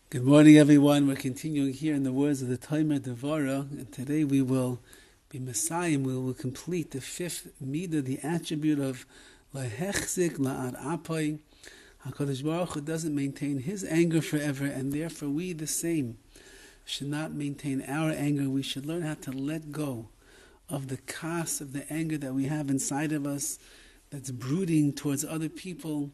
Good morning, everyone. We're continuing here in the words of the Timer DEVORAH, and today we will be Messiah. We will complete the fifth midah, the attribute of lahechzik la'ad apai. HaKadosh Baruch Hu doesn't maintain His anger forever, and therefore we, the same, should not maintain our anger. We should learn how to let go of the kas, of the anger that we have inside of us that's brooding towards other people.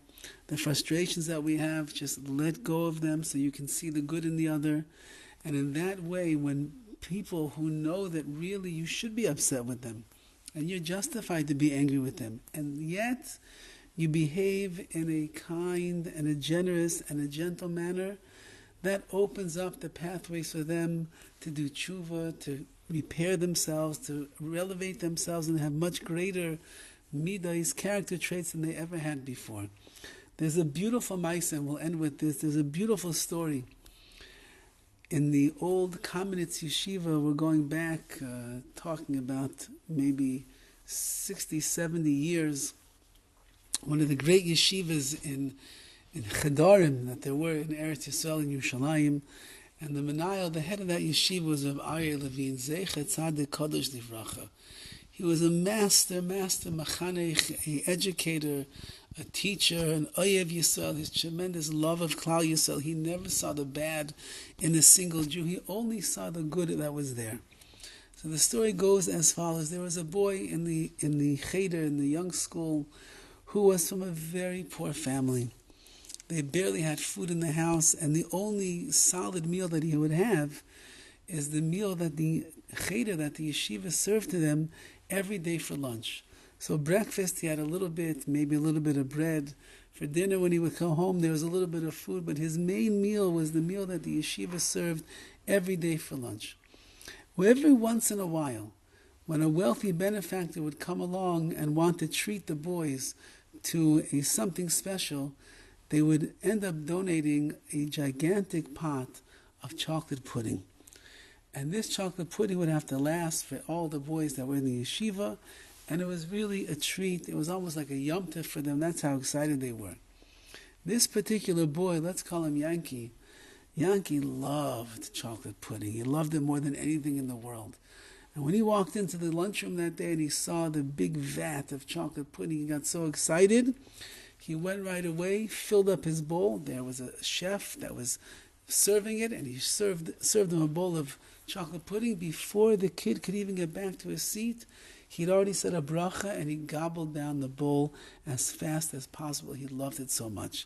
The frustrations that we have, just let go of them so you can see the good in the other. And in that way, when people who know that really you should be upset with them, and you're justified to be angry with them, and yet you behave in a kind and a generous and a gentle manner, that opens up the pathways for them to do tshuva, to repair themselves, to elevate themselves, and have much greater midas, character traits than they ever had before. There's a beautiful ma'aseh, and we'll end with this. There's a beautiful story. In the old Kamenetz yeshiva, we're going back, talking about maybe 60, 70 years. One of the great yeshivas in Chedarim that there were in Eretz Yisrael in Yerushalayim, and the Menayel, the head of that yeshiva, was of Aryeh Levine, Zecher Tzadik Kodesh DEVORAH. He was a master machanech, an educator, a teacher, an oyev Yisrael, his tremendous love of Klal Yisrael. He never saw the bad in a single Jew. He only saw the good that was there. So the story goes as follows. There was a boy in the cheder, in the young school, who was from a very poor family. They barely had food in the house, and the only solid meal that he would have is the meal that the cheder, that the yeshiva served to them every day for lunch. So breakfast, he had a little bit, maybe a little bit of bread. For dinner, when he would come home, there was a little bit of food, but his main meal was the meal that the yeshiva served every day for lunch. Well, every once in a while, when a wealthy benefactor would come along and want to treat the boys to something special, they would end up donating a gigantic pot of chocolate pudding. And this chocolate pudding would have to last for all the boys that were in the yeshiva, and it was really a treat. It was almost like a yom tov for them. That's how excited they were. This particular boy, let's call him Yankee. Yankee loved chocolate pudding. He loved it more than anything in the world. And when he walked into the lunchroom that day and he saw the big vat of chocolate pudding, he got so excited. He went right away, filled up his bowl. There was a chef that was serving it, and he served him a bowl of chocolate pudding. Before the kid could even get back to his seat, he'd already said a bracha, and he gobbled down the bowl as fast as possible. He loved it so much.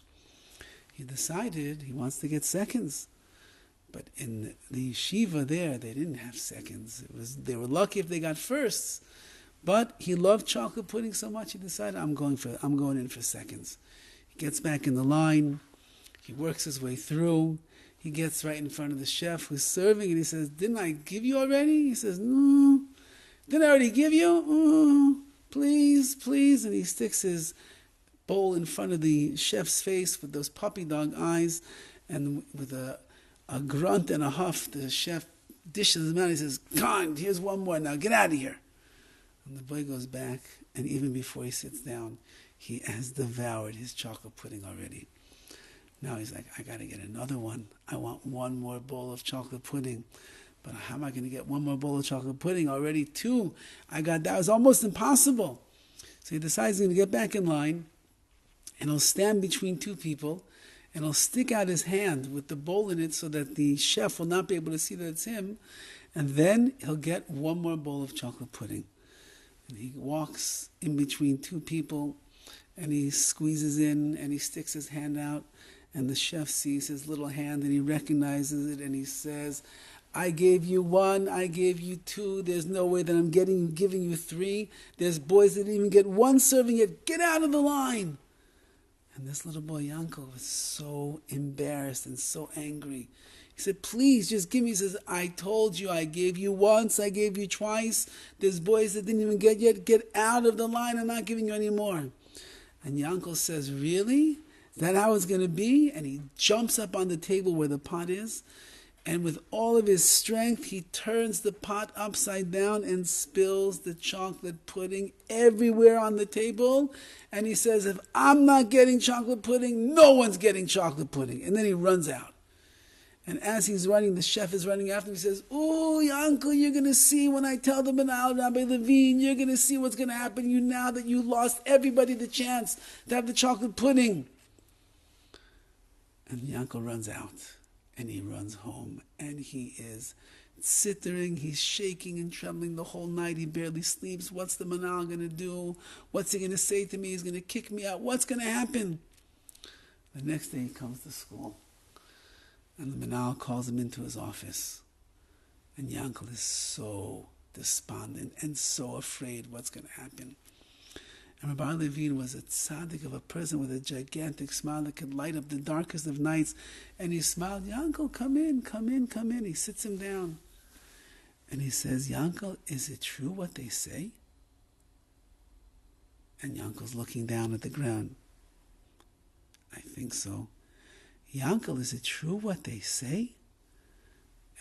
He decided he wants to get seconds. But in the yeshiva there, they didn't have seconds. They were lucky if they got firsts. But he loved chocolate pudding so much, he decided, I'm going in for seconds. He gets back in the line. He works his way through. He gets right in front of the chef who's serving, and he says, "Didn't I give you already?" He says, "No." "Didn't I already give you?" "Oh, please, please." And he sticks his bowl in front of the chef's face with those puppy dog eyes, and with a grunt and a huff, the chef dishes him out. He says, "Come on, here's one more. Now get out of here." And the boy goes back, and even before he sits down, he has devoured his chocolate pudding already. Now he's like, I got to get another one. I want one more bowl of chocolate pudding. But how am I going to get one more bowl of chocolate pudding? Already two. That was almost impossible. So he decides he's going to get back in line, and he'll stand between two people, and he'll stick out his hand with the bowl in it so that the chef will not be able to see that it's him. And then he'll get one more bowl of chocolate pudding. And he walks in between two people, and he squeezes in, and he sticks his hand out. And the chef sees his little hand, and he recognizes it, and he says, "I gave you one, I gave you two. There's no way that I'm giving you three. There's boys that didn't even get one serving yet. Get out of the line." And this little boy, Yankel, was so embarrassed and so angry. He said, "Please, just give me." He says, "I told you, I gave you once, I gave you twice. There's boys that didn't even get yet. Get out of the line. I'm not giving you any more." And Yankel says, "Really? Is that how it's going to be?" And he jumps up on the table where the pot is, and with all of his strength, he turns the pot upside down and spills the chocolate pudding everywhere on the table. And he says, "If I'm not getting chocolate pudding, no one's getting chocolate pudding." And then he runs out. And as he's running, the chef is running after him. He says, "Oh, Yankel, you're going to see when I tell the Manal, Rabbi Levine, you're going to see what's going to happen to you now that you lost everybody the chance to have the chocolate pudding." And Yankel runs out, and he runs home, and he is sittering, he's shaking and trembling the whole night. He barely sleeps. What's the Manal going to do? What's he going to say to me? He's going to kick me out. What's going to happen? The next day he comes to school, and the Manal calls him into his office. And Yankel is so despondent and so afraid what's going to happen. And Rabbi Levine was a tzaddik of a person with a gigantic smile that could light up the darkest of nights. And he smiled, "Yankel, come in, come in, come in." He sits him down. And he says, "Yankel, is it true what they say?" And Yankel's looking down at the ground. "I think so." "Yankel, is it true what they say?"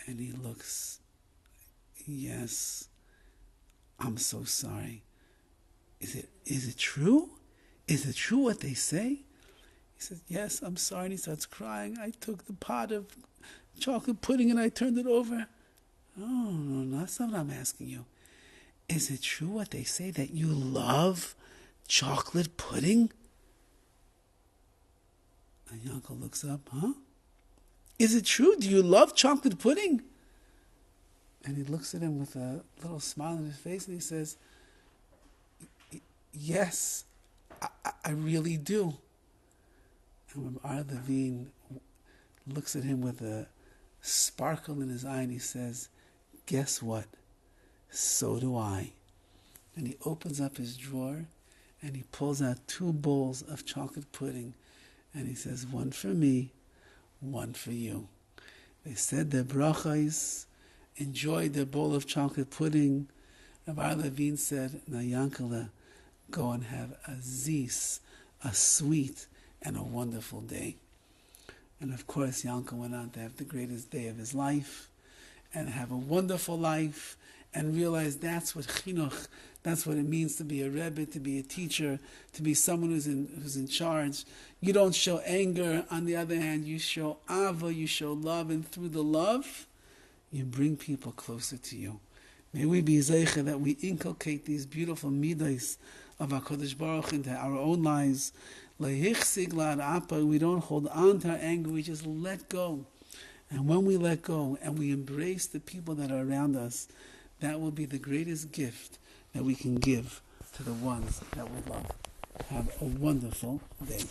And he looks, "Yes, I'm so sorry. Is it true? Is it true what they say?" He says, "Yes, I'm sorry." And he starts crying. "I took the pot of chocolate pudding and I turned it over." "Oh, no, that's not what I'm asking you. Is it true what they say that you love chocolate pudding?" And Yankel looks up, "Huh? Is it true? Do you love chocolate pudding?" And he looks at him with a little smile on his face and he says, "Yes, I really do." And Rabbi Levine looks at him with a sparkle in his eye and he says, "Guess what? So do I." And he opens up his drawer and he pulls out 2 bowls of chocolate pudding and he says, "One for me, one for you." They said their brachos, enjoyed their bowl of chocolate pudding. Rabbi Levine said, "Now Yankele, go and have a zis, a sweet and a wonderful day." And of course, Yankel went on to have the greatest day of his life and have a wonderful life and realize that's what chinuch, that's what it means to be a Rebbe, to be a teacher, to be someone who's in charge. You don't show anger. On the other hand, you show ava, you show love, and through the love, you bring people closer to you. May we be zeicha that we inculcate these beautiful midas of HaKadosh Baruch into our own lives. Lehichsig la'arapa, we don't hold on to our anger, we just let go. And when we let go and we embrace the people that are around us, that will be the greatest gift that we can give to the ones that we love. Have a wonderful day.